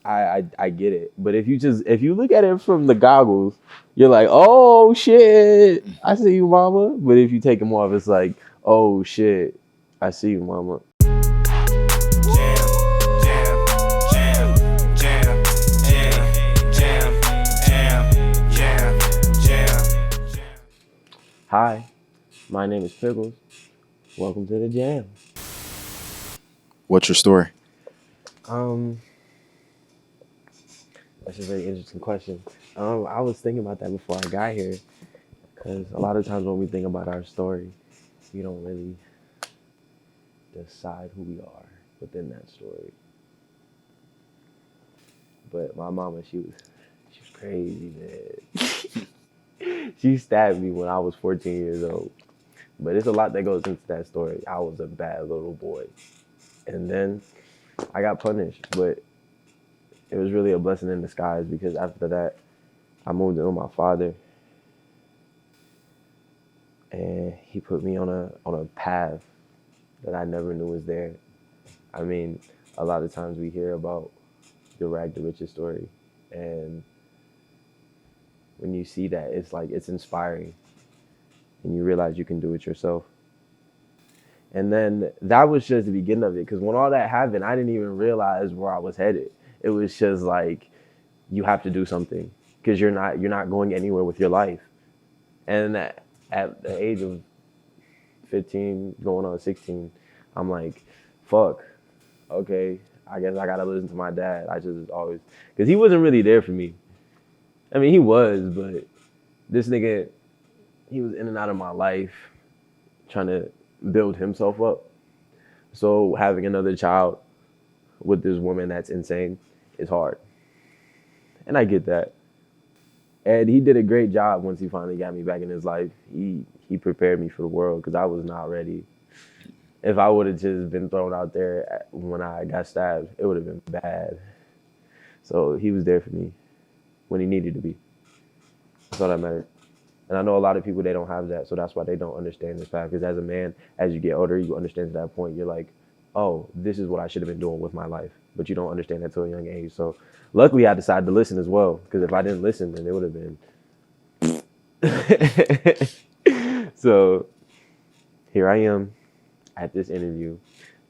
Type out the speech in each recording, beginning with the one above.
I get it. But if you look at it from the goggles, you're like, oh shit, I see you, mama. But if you take them off, it's like, oh shit, I see you, mama. Hi, my name is Pickles. Welcome to the jam. What's your story? That's a very interesting question. I was thinking about that before I got here, because a lot of times when we think about our story, we don't really decide who we are within that story. But my mama, she was crazy, man. She stabbed me when I was 14 years old. But it's a lot that goes into that story. I was a bad little boy. And then I got punished, but it was really a blessing in disguise, because after that, I moved in with my father, and he put me on a path that I never knew was there. I mean, a lot of times we hear about the rag to riches story, and when you see that, it's like, it's inspiring, and you realize you can do it yourself. And then that was just the beginning of it, because when all that happened, I didn't even realize where I was headed. It was just like, you have to do something, because you're not going anywhere with your life. And at the age of 15, going on 16, I'm like, fuck, okay, I guess I gotta listen to my dad. I just always, because he wasn't really there for me. I mean, he was, but this nigga, he was in and out of my life trying to build himself up. So having another child with this woman that's insane is hard. And I get that. And he did a great job once he finally got me back in his life. He prepared me for the world, because I was not ready. If I would have just been thrown out there when I got stabbed, it would have been bad. So he was there for me when he needed to be. That's all that mattered. And I know a lot of people, they don't have that, so that's why they don't understand this path. Because as a man, as you get older, you understand to that point, you're like, oh, this is what I should have been doing with my life. But you don't understand that till a young age. So luckily I decided to listen as well, because if I didn't listen, then it would have been. So here I am at this interview,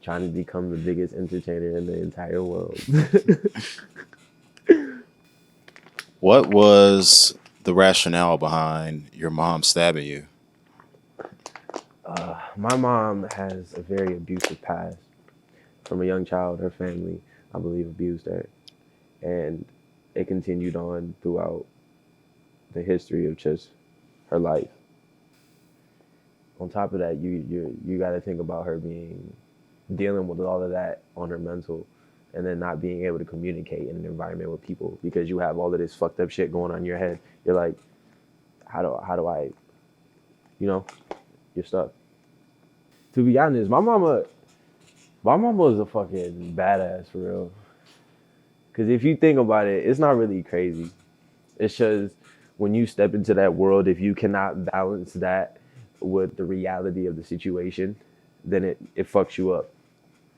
trying to become the biggest entertainer in the entire world. What was the rationale behind your mom stabbing you? My mom has a very abusive past. From a young child, her family, I believe, abused her. And it continued on throughout the history of just her life. On top of that, you got to think about her dealing with all of that on her mental, and then not being able to communicate in an environment with people, because you have all of this fucked up shit going on in your head. You're like, how do I, you're stuck. To be honest, my mama was a fucking badass, for real. Because if you think about it, it's not really crazy. It's just, when you step into that world, if you cannot balance that with the reality of the situation, then it fucks you up.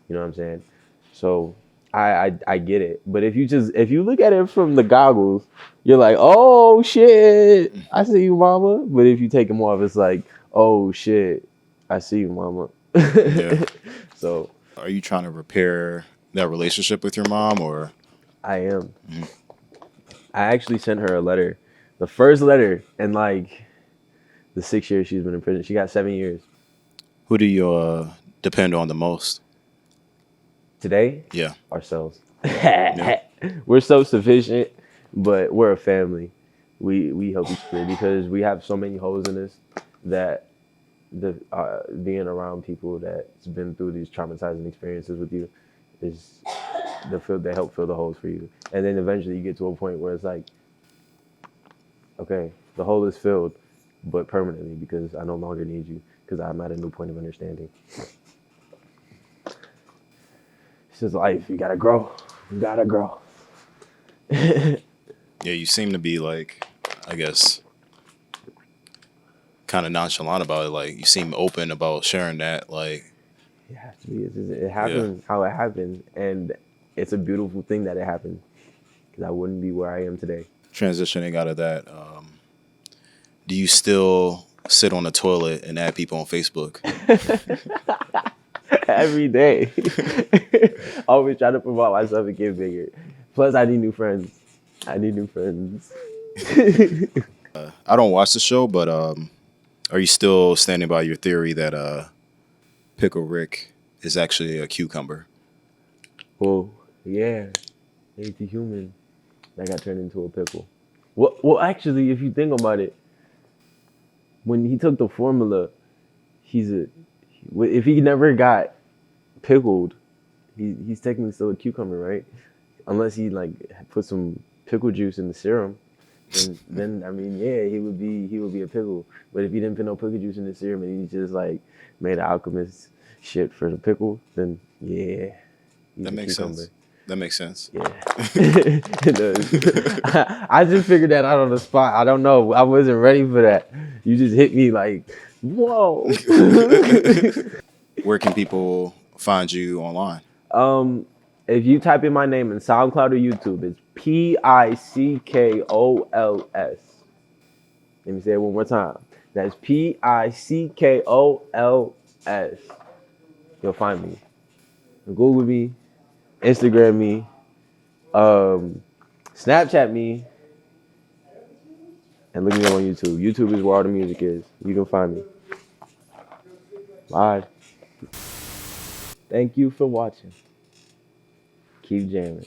You know what I'm saying? So I get it. But if you look at it from the goggles, you're like, oh shit, I see you, mama. But if you take them off, it's like, oh shit, I see you, mama. Yeah. So are you trying to repair that relationship with your mom, or? I am. Mm-hmm. I actually sent her a letter. The first letter in like the 6 years she's been in prison. She got 7 years. Who do you depend on the most? Today? Yeah. Ourselves. Yeah. We're self-sufficient, but we're a family. We help each other, because we have so many holes in us that being around people that's been through these traumatizing experiences with you is they help fill the holes for you. And then eventually you get to a point where it's like, okay, the hole is filled, but permanently, because I no longer need you, because I'm at a new point of understanding. It's just life. You gotta grow. Yeah, you seem to be like, I guess, kind of nonchalant about it. Like, you seem open about sharing that. Like, it has to be. It happened how it happened, and it's a beautiful thing that it happened. because I wouldn't be where I am today. Transitioning out of that, do you still sit on the toilet and add people on Facebook? Every day. Always try to promote myself and get bigger. Plus, I need new friends. I need new friends. I don't watch the show, but are you still standing by your theory that Pickle Rick is actually a cucumber? Oh, yeah. He's a human that got turned into a pickle. Well, actually, if you think about it, when he took the formula, if he never got pickled, he's technically still a cucumber, right? Unless he like put some pickle juice in the serum, then I mean, yeah, he would be a pickle. But if he didn't put no pickle juice in the serum and he just like made an alchemist shit for the pickle, then yeah, he's That a makes cucumber. sense. That makes sense. Yeah, it does. I just figured that out on the spot. I don't know. I wasn't ready for that. You just hit me like, whoa. Where can people find you online? If you type in my name in SoundCloud or YouTube, it's Pickols. Let me say it one more time. That's Pickols. You'll find me. Google me, Instagram me, Snapchat me, and look me up on YouTube. YouTube is where all the music is. You can find me. Bye. Thank you for watching. Keep jamming.